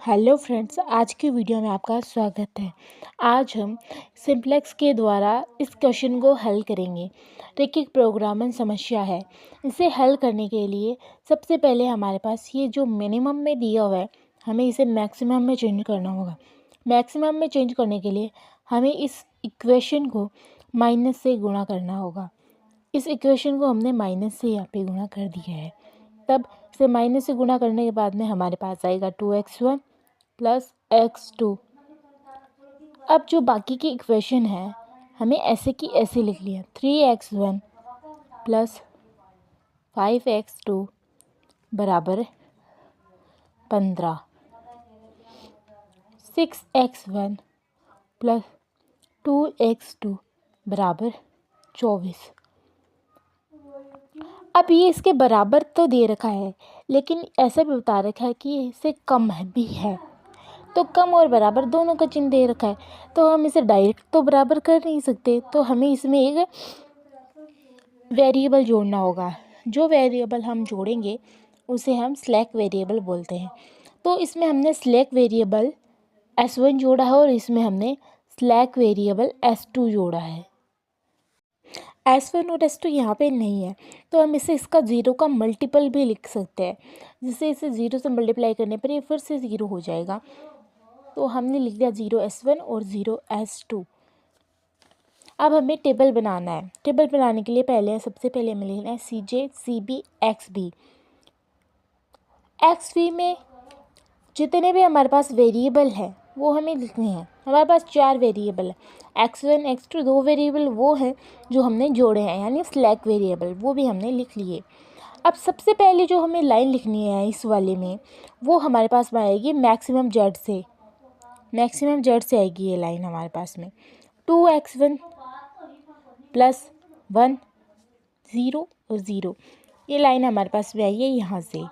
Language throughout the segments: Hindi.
हेलो फ्रेंड्स, आज की वीडियो में आपका स्वागत है। आज हम सिंप्लेक्स के द्वारा इस क्वेश्चन को हल करेंगे। रैखिक प्रोग्रामन समस्या है। इसे हल करने के लिए सबसे पहले हमारे पास ये जो मिनिमम में दिया हुआ है, हमें इसे मैक्सिमम में चेंज करना होगा। मैक्सिमम में चेंज करने के लिए हमें इस इक्वेशन को माइनस से गुणा करना होगा। इस इक्वेशन को हमने माइनस से यहाँ पे गुणा कर दिया है। तब इसे माइनस से गुणा करने के बाद में हमारे पास आएगा 2x1 प्लस x2। अब जो बाकी की इक्वेशन है हमें ऐसे की ऐसे लिख लिया। 3x1 प्लस 5x2 बराबर 15। 6x1 प्लस 2x2 बराबर 24। अब ये इसके बराबर तो दे रखा है, लेकिन ऐसा भी बता रखा है कि इससे कम भी है। तो कम और बराबर दोनों का चिन्ह दे रखा है, तो हम इसे डायरेक्ट तो बराबर कर नहीं सकते। तो हमें इसमें एक वेरिएबल जोड़ना होगा। जो वेरिएबल हम जोड़ेंगे उसे हम स्लैक वेरिएबल बोलते हैं। तो इसमें हमने स्लैक वेरिएबल s1 जोड़ा है और इसमें हमने स्लैक वेरिएबल s2 जोड़ा है। s1 और s2 यहाँ पे नहीं है, तो हम इसे इसका ज़ीरो का मल्टीपल भी लिख सकते हैं। जिससे इसे ज़ीरो से मल्टीप्लाई करने पर ये फिर से ज़ीरो हो जाएगा। तो हमने लिख दिया 0s1 और 0s2। अब हमें टेबल बनाना है। टेबल बनाने के लिए सबसे पहले हमें लिखना है CJ CB XB। XB में जितने भी हमारे पास वेरिएबल है वो हमें लिखने हैं। हमारे पास 4 वेरिएबल है, x1 x2 2 वेरिएबल वो हैं जो हमने जोड़े हैं, यानी स्लैक वेरिएबल, वो भी हमने लिख लिए। अब सबसे पहले जो हमें लाइन लिखनी है इस वाले में, वो हमारे पास में आएगी मैक्सिमम जेड से। मैक्सिमम जेड से आएगी ये लाइन हमारे पास में। 2x1 प्लस 1 0 और 0, ये लाइन हमारे पास में आई है यहाँ से।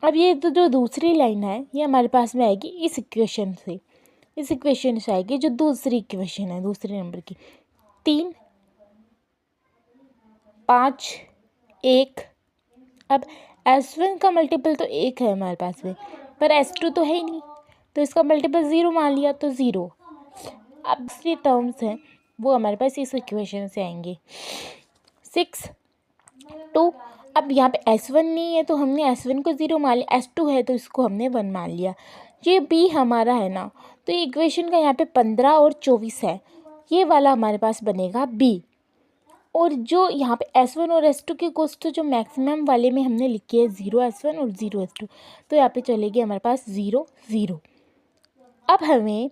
अब ये तो जो दूसरी लाइन है ये हमारे पास में आएगी इस इक्वेशन से। इस इक्वेशन से आएगी जो दूसरी इक्वेशन है दूसरे नंबर की, 3 5 1। अब s1 का मल्टीपल तो 1 है हमारे पास में, पर s2 तो है ही नहीं, तो इसका मल्टीपल 0 मान लिया तो 0। अब दूसरी टर्म्स हैं वो हमारे पास इस इक्वेशन से आएंगे। 6 2। अब यहाँ पे s1 नहीं है तो हमने s1 को 0 मान लिया, s2 है तो इसको हमने 1 मान लिया। ये b हमारा है ना, तो ये इक्वेशन का यहाँ पे 15 और 24 है, ये वाला हमारे पास बनेगा b। और जो यहाँ पे s1 और s2 की कोष्ठ जो मैक्सिमम वाले में हमने लिखी है 0s1 और 0s2, तो यहाँ पे चलेगी हमारे पास 0 0। अब हमें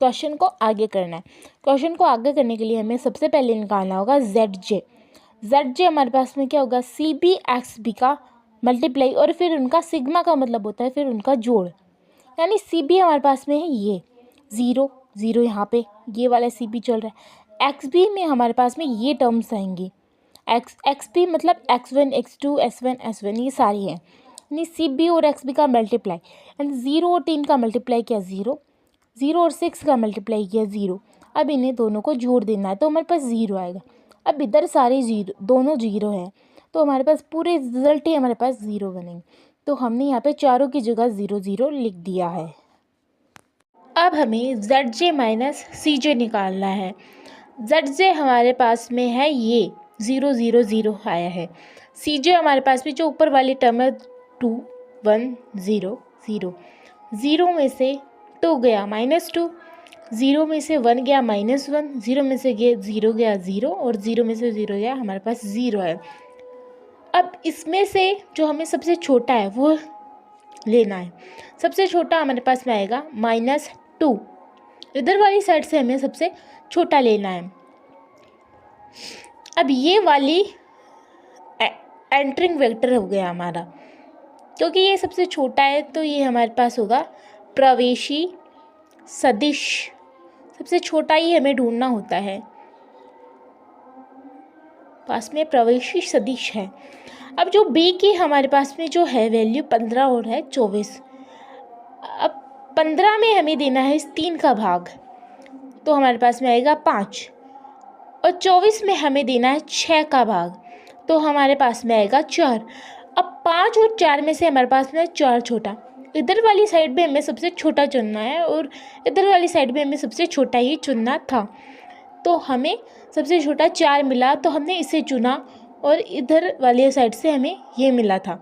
क्वेश्चन को आगे करना है। क्वेश्चन को आगे करने के लिए हमें सबसे पहले निकालना होगा ZJ। ZJ हमारे पास में क्या होगा, CB XB का मल्टीप्लाई और फिर उनका सिग्मा का मतलब होता है फिर उनका जोड़। यानी CB हमारे पास में है ये 0 0, यहाँ पे ये वाला CB चल रहा है। XB में हमारे पास में ये टर्म्स आएंगी। XB मतलब x1 x2 s1 s1, ये सारी हैं। यानी CB और XB का मल्टीप्लाई, यानी 0 और 3 का मल्टीप्लाई किया 0, 0 और 6 का मल्टीप्लाई किया 0। अब इन्हें दोनों को जोड़ देना है तो हमारे पास 0 आएगा। अब इधर सारे दोनों 0 हैं, तो हमारे पास पूरे रिजल्ट ही हमारे पास 0 बनेंगे। तो हमने यहाँ पे चारों की जगह 0 0 लिख दिया है। अब हमें ZJ माइनस CJ निकालना है। ZJ हमारे पास में है ये 0 0 0 आया है। CJ हमारे पास में जो ऊपर वाली टर्म है 2 1 0 0। 0 में से 2 गया -2, 0 में से 1 गया -1, 0 में से 0 गया 0 और 0 में से 0 गया हमारे पास 0 है। अब इसमें से जो हमें सबसे छोटा है वो लेना है। सबसे छोटा हमारे पास में आएगा -2। इधर वाली साइड से हमें सबसे छोटा लेना है। अब ये वाली एंटरिंग वेक्टर हो गया हमारा, क्योंकि ये सबसे छोटा है तो ये हमारे पास होगा प्रवेशी सदिश। सबसे छोटा ही हमें ढूंढना होता है, पास में प्रवेशी सदिश है। अब जो b की हमारे पास में जो है वैल्यू 15 और है 24। अब 15 में हमें देना है इस 3 का भाग, तो हमारे पास में आएगा 5, और 24 में हमें देना है 6 का भाग, तो हमारे पास में आएगा 4। अब 5 और 4 में से हमारे पास में 4 छोटा, इधर वाली साइड पे हमें सबसे छोटा चुनना है और इधर वाली साइड पे हमें सबसे छोटा ही चुनना था। तो हमें सबसे छोटा 4 मिला, तो हमने इसे चुना और इधर वाली साइड से हमें ये मिला था।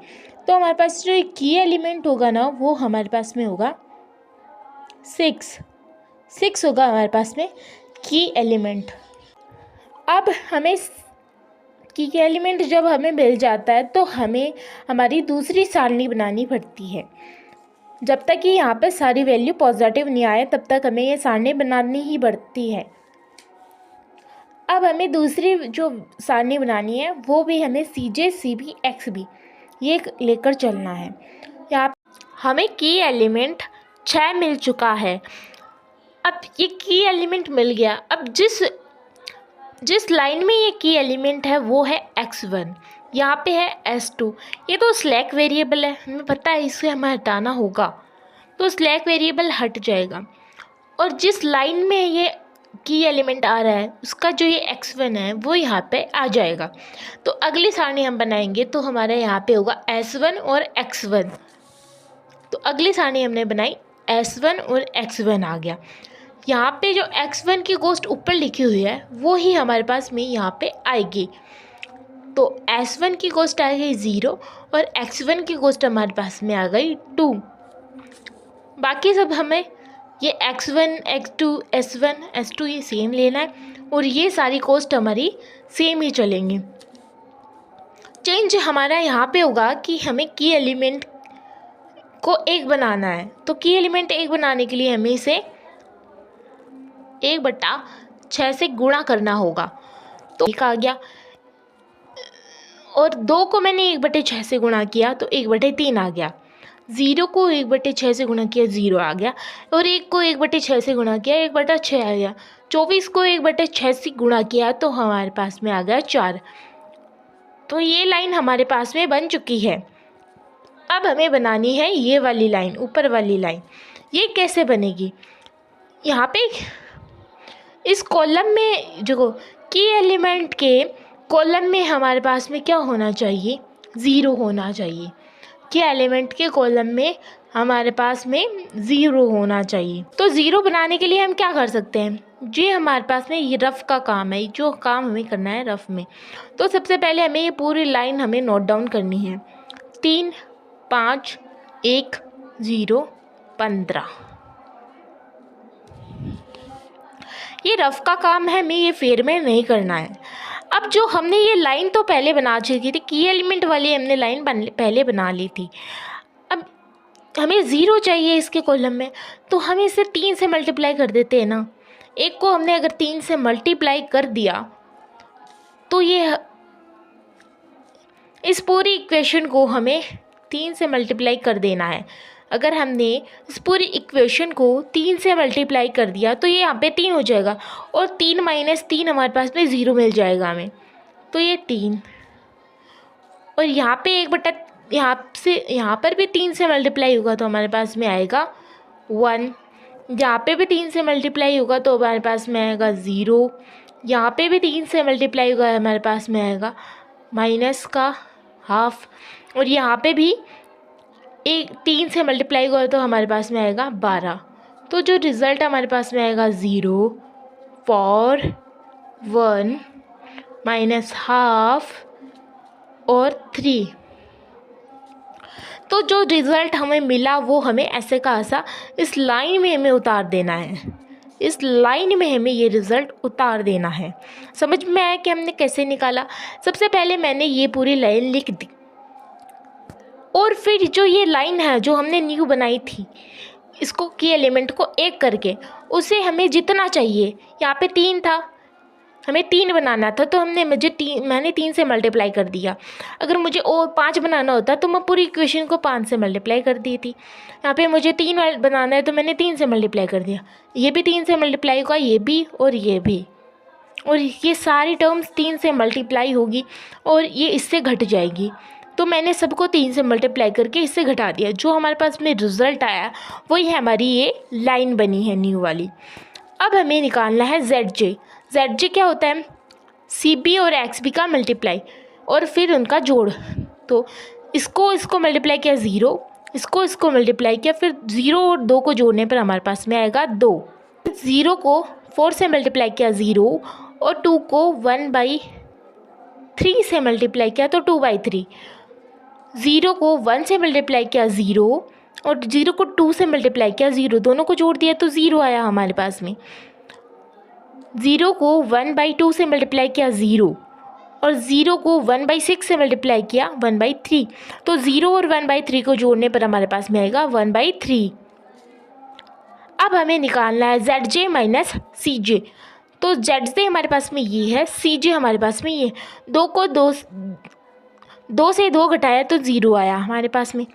तो हमारे पास जो की एलिमेंट होगा ना, वो हमारे पास में होगा 6 होगा हमारे पास में की एलिमेंट। अब हमें की एलिमेंट जब हमें मिल जाता है तो हमें हमारी दूसरी सारणी बनानी पड़ती है। जब तक कि यहाँ पे सारी वैल्यू पॉजिटिव नहीं आए तब तक हमें ये सारणी बनानी ही पड़ती है। अब हमें दूसरी जो सारणी बनानी है वो भी हमें CJ CB XB ये लेकर चलना है। यहाँ हमें की एलिमेंट 6 मिल चुका है। अब ये की एलिमेंट मिल गया। अब जिस लाइन में ये की एलिमेंट है वो है x1, यहाँ पे है s2। ये तो स्लैक वेरिएबल है, हमें पता है इसे हमें हटाना होगा, तो स्लैक वेरिएबल हट जाएगा। और जिस लाइन में ये की एलिमेंट आ रहा है उसका जो ये x1 है वो यहाँ पे आ जाएगा। तो अगली सारणी हम बनाएंगे तो हमारे यहाँ पे होगा s1 और x1। तो अगली सारणी हमने बनाई, s1 और x1 आ गया। यहाँ पे जो x1 की कॉस्ट ऊपर लिखी हुई है वो ही हमारे पास में यहाँ पे आएगी। तो s1 की कॉस्ट आ गई 0 और x1 की कॉस्ट हमारे पास में आ गई 2। बाकी सब हमें ये x1 x2 s1 s2 ये सेम लेना है और ये सारी कॉस्ट हमारी सेम ही चलेंगी। चेंज हमारा यहाँ पे होगा कि हमें की एलिमेंट को 1 बनाना है। तो की एलिमेंट 1 बनाने के लिए हमें इसे 1/6 से गुणा करना होगा। तो 1 आ गया और 2 को मैंने 1/6 से गुणा किया तो 1/3 आ गया। 0 को 1/6 से गुणा किया 0 आ गया और 1 को 1/6 से गुणा किया 1/6 आ गया। 24 को 1/6 से गुणा किया तो हमारे पास में आ गया 4। तो ये लाइन हमारे पास में बन चुकी है। अब हमें बनानी है ये वाली लाइन, ऊपर वाली लाइन। ये कैसे बनेगी? यहाँ पे इस कॉलम में जो की एलिमेंट के कॉलम में हमारे पास में क्या होना चाहिए? 0 होना चाहिए। की एलिमेंट के कॉलम में हमारे पास में 0 होना चाहिए। तो 0 बनाने के लिए हम क्या कर सकते हैं? ये हमारे पास में ये रफ़ का काम है, जो काम हमें करना है रफ़ में। तो सबसे पहले हमें ये पूरी लाइन हमें नोट डाउन करनी है। 3 5 1 0 15। ये रफ़ का काम है, हमें ये फेर में नहीं करना है। अब जो हमने ये लाइन तो पहले बना चुकी थी, की एलिमेंट वाली हमने लाइन पहले बना ली थी। अब हमें 0 चाहिए इसके कॉलम में, तो हम इसे 3 से मल्टीप्लाई कर देते हैं ना। एक को हमने अगर 3 से मल्टीप्लाई कर दिया तो ये इस पूरी इक्वेशन को हमें 3 से मल्टीप्लाई कर देना है। अगर हमने इस पूरी इक्वेशन को 3 से मल्टीप्लाई कर दिया तो ये यहाँ पे 3 हो जाएगा और 3 - 3 हमारे पास में 0 मिल जाएगा हमें। तो ये 3 और यहाँ पे 1/, यहाँ पर भी 3 से मल्टीप्लाई होगा तो हमारे पास में आएगा 1। यहाँ पे भी 3 से मल्टीप्लाई होगा तो हमारे पास में आएगा 0। यहाँ पे भी 3 से मल्टीप्लाई होगा हमारे पास में आएगा -½ और यहाँ पे भी 3 से मल्टीप्लाई होगा तो हमारे पास में आएगा 12। तो जो रिज़ल्ट हमारे पास में आएगा 0 4 1 -½ और 3। तो जो रिज़ल्ट हमें मिला वो हमें ऐसे का ऐसा इस लाइन में हमें उतार देना है। इस लाइन में हमें ये रिज़ल्ट उतार देना है। समझ में आया कि हमने कैसे निकाला? सबसे पहले मैंने ये पूरी लाइन लिख दी और फिर जो ये लाइन है जो हमने न्यू बनाई थी, इसको की एलिमेंट को 1 करके उसे हमें जितना चाहिए, यहाँ पे 3 था, हमें 3 बनाना था तो मैंने 3 से मल्टीप्लाई कर दिया। अगर मुझे और 5 बनाना होता तो मैं पूरी इक्वेशन को 5 से मल्टीप्लाई कर दी थी। यहाँ पे मुझे 3 बनाना है तो मैंने 3 से मल्टीप्लाई कर दिया। ये भी 3 से मल्टीप्लाई होगा, ये भी और ये भी, और ये सारी टर्म्स 3 से मल्टीप्लाई होगी और ये इससे घट जाएगी। तो मैंने सबको 3 से मल्टीप्लाई करके इससे घटा दिया। जो हमारे पास में रिज़ल्ट आया वही हमारी ये लाइन बनी है न्यू वाली। अब हमें निकालना है ZJ। ZJ क्या होता है? CB और XB का मल्टीप्लाई और फिर उनका जोड़। तो इसको मल्टीप्लाई किया 0 इसको मल्टीप्लाई किया, फिर 0 और 2 को जोड़ने पर हमारे पास में आएगा 2। 0 को 4 से मल्टीप्लाई किया 0, और 2 को 1/3 से मल्टीप्लाई किया तो 2/3। 0 को 1 से मल्टीप्लाई किया 0, और 0 को 2 से मल्टीप्लाई किया 0, दोनों को जोड़ दिया तो 0 आया हमारे पास में। 0 को 1/2 से मल्टीप्लाई किया 0, और 0 को 1/6 से मल्टीप्लाई किया 1/3, तो 0 और 1/3 को जोड़ने पर हमारे पास में आएगा 1/3। अब हमें निकालना है ZJ माइनस CJ। तो ZJ हमारे पास में ये है, CJ हमारे पास में ये। 2 को 2 से 2 घटाया तो 0 आया हमारे पास में।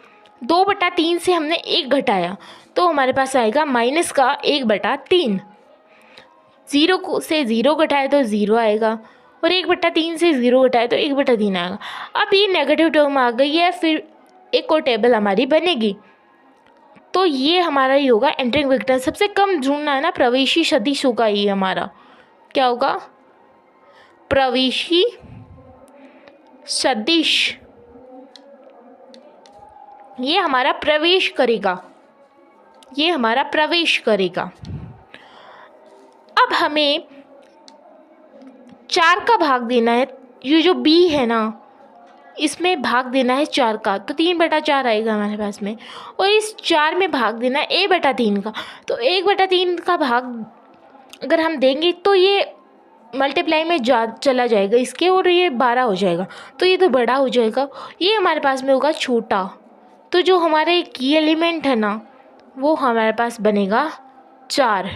2/3 से हमने 1 घटाया तो हमारे पास आएगा माइनस का 1/3। 0 को से 0 घटाया तो 0 आएगा, और 1/3 से 0 घटाया तो 1/3 आएगा। अब ये नेगेटिव टर्म आ गई है, फिर एक और टेबल हमारी बनेगी। तो ये हमारा ही होगा एंटरिंग वेक्टर। सबसे कम ढूंढना है ना, प्रवेशी सदिश होगा ये हमारा। क्या होगा? प्रवेशी सदिश। ये हमारा प्रवेश करेगा, ये हमारा प्रवेश करेगा। अब हमें 4 का भाग देना है। ये जो B है ना, इसमें भाग देना है 4 का, तो 3/4 आएगा हमारे पास में। और इस 4 में भाग देना है A/3 का, तो 1/3 का भाग अगर हम देंगे तो ये मल्टीप्लाई में चला जाएगा इसके, और ये 12 हो जाएगा, तो ये तो बड़ा हो जाएगा। ये हमारे पास में होगा छोटा। तो जो हमारे की एलिमेंट है ना, वो हमारे पास बनेगा 4।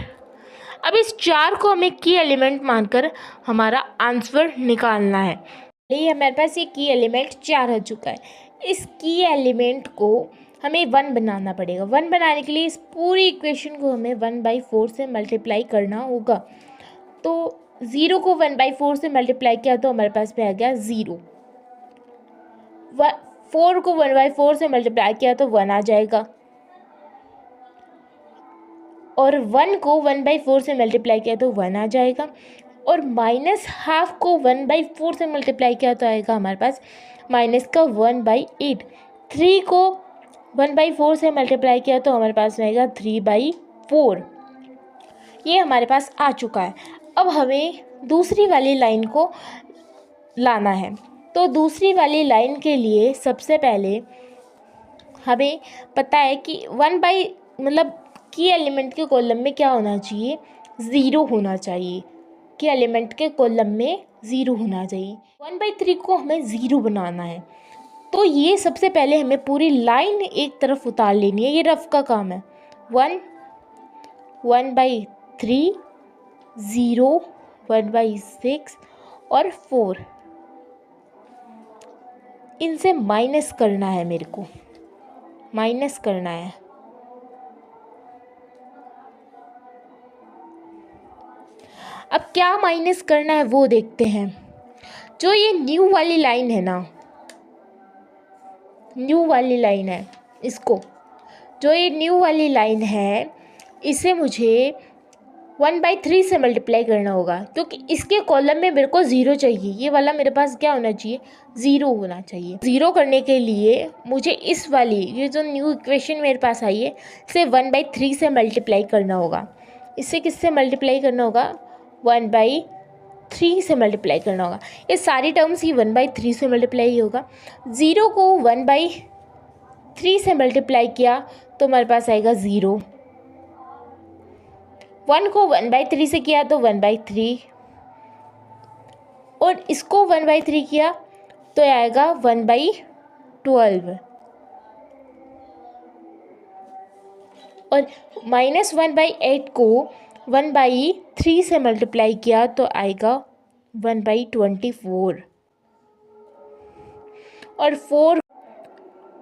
अब इस 4 को हमें की एलिमेंट मानकर हमारा आंसर निकालना है। ये हमारे पास ये की एलिमेंट 4 हो चुका है। इस की एलिमेंट को हमें 1 बनाना पड़ेगा। 1 बनाने के लिए इस पूरी इक्वेशन को हमें 1/4 से मल्टीप्लाई करना होगा। तो 0 को 1/4 से मल्टीप्लाई किया तो हमारे पास में आ गया 0। 4 को 1/4 से मल्टीप्लाई किया तो 1 आ जाएगा, और 1 को 1/4 से मल्टीप्लाई किया तो 1 आ जाएगा, और -½ को 1/4 से मल्टीप्लाई किया तो आएगा हमारे पास माइनस का 1/8। 3 को 1/4 से मल्टीप्लाई किया तो हमारे पास आएगा 3/4। ये हमारे पास आ चुका है। अब हमें दूसरी वाली लाइन को लाना है। तो दूसरी वाली लाइन के लिए सबसे पहले हमें पता है कि मतलब की एलिमेंट के कॉलम में क्या होना चाहिए? 0 होना चाहिए। के एलिमेंट के कॉलम में 0 होना चाहिए। 1/3 को हमें 0 बनाना है, तो ये सबसे पहले हमें पूरी लाइन एक तरफ उतार लेनी है। ये रफ का काम है। 1, 1/3, 0, 1/6 और 4, इनसे माइनस करना है, मेरे को माइनस करना है। अब क्या माइनस करना है वो देखते हैं। जो ये न्यू वाली लाइन है ना, न्यू वाली लाइन है, इसको, जो ये न्यू वाली लाइन है, इसे मुझे 1/3 से मल्टीप्लाई करना होगा, क्योंकि इसके कॉलम में मेरे को 0 चाहिए। ये वाला मेरे पास क्या होना चाहिए? 0 होना चाहिए। 0 करने के लिए मुझे इस वाली, ये जो न्यू इक्वेशन मेरे पास आई है, इसे 1/3 से मल्टीप्लाई करना होगा। इसे किससे मल्टीप्लाई करना होगा? 1/3 से मल्टीप्लाई करना होगा। ये सारी टर्म्स ही 1/3 से मल्टीप्लाई होगा। 0 को 1/3 से मल्टीप्लाई किया तो हमारे पास आएगा 0। 1 को 1/3 से किया तो 1/3, और इसको 1/3 किया तो आएगा 1/12, और -1/8 को 1/3 से मल्टीप्लाई किया तो आएगा 1/24, और 4,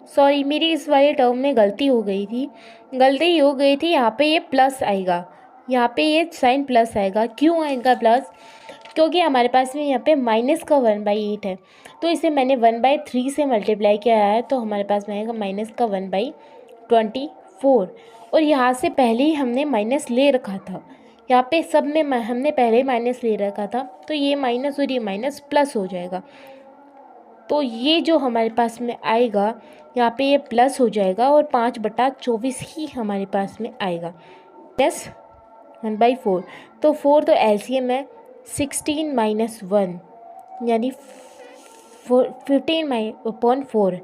सॉरी मेरी इस वाले टर्म में गलती हो गई थी। यहाँ पे ये प्लस आएगा, यहाँ पे ये साइन प्लस आएगा। क्यों आएगा प्लस? क्योंकि हमारे पास में यहाँ पे माइनस का 1/8 है, तो इसे मैंने 1/3 से मल्टीप्लाई किया है, तो हमारे पास में आएगा माइनस का 1/24। और यहाँ से पहले ही हमने माइनस ले रखा था, यहाँ पे सब में हमने पहले ही माइनस ले रखा था, तो ये माइनस और ये माइनस प्लस हो जाएगा। तो ये जो हमारे पास में आएगा यहाँ पे ये प्लस हो जाएगा और 5/24 ही हमारे पास में आएगा। प्लस 1/4, तो 4 तो एलसीएम है 16 - 1 यानी 15/4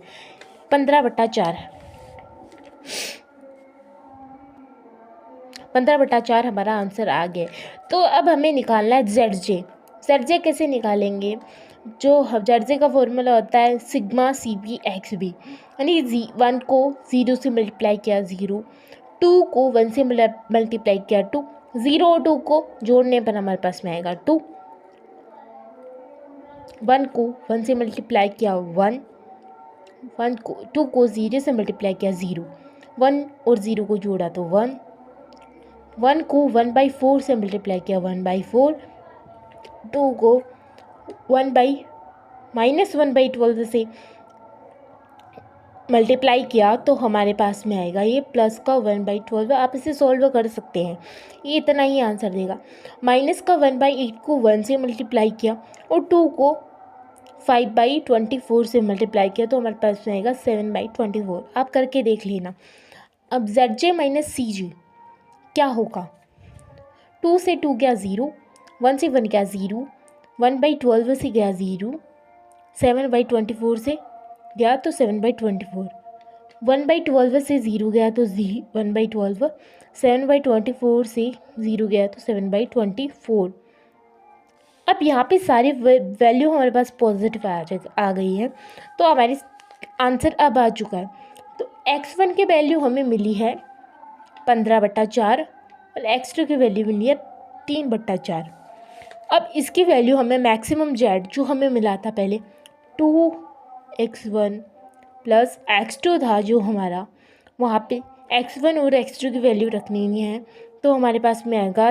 15/4 15/4 हमारा आंसर आ गया। तो अब हमें निकालना है ZJ। ZJ कैसे निकालेंगे? जो ZJ का फॉर्मूला होता है सिग्मा CB XB, यानी 1 को 0 से मल्टीप्लाई किया 0, 2 को 1 से मल्टीप्लाई किया 2, 0 और 2 को जोड़ने पर हमारे पास में आएगा 2, 1 को 1 से मल्टीप्लाई किया 1, 2 को 0 से मल्टीप्लाई किया 0, 1 और 0 को जोड़ा तो 1, 1 को 1/4 से मल्टीप्लाई किया 1/4, 2 को -1/12 से मल्टीप्लाई किया तो हमारे पास में आएगा ये प्लस का 1/12। आप इसे सॉल्व कर सकते हैं, ये इतना ही आंसर देगा। माइनस का 1/8 को 1 से मल्टीप्लाई किया और 2 को 5/24 से मल्टीप्लाई किया तो हमारे पास में आएगा 7/24। आप करके देख लेना। अब ZJ - CJ क्या होगा? 2 से 2 गया 0, 1 से 1 गया 0, 1/12 से गया 0, 7/24 से गया तो 7/24, 1/12 से 0 गया तो 1/12, 7/24 से 0 गया तो 7/24। अब यहाँ पे सारी वैल्यू हमारे पास पॉजिटिव आ गई है, तो हमारी आंसर अब आ चुका है। तो x1 की वैल्यू हमें मिली है 15/4 और x2 की वैल्यू मिली है 3/4। अब इसकी वैल्यू हमें मैक्सिमम z जो हमें मिला था पहले 2x1 प्लस x2 था जो हमारा, वहाँ पे x1 और x2 की वैल्यू रखनी है, तो हमारे पास में आएगा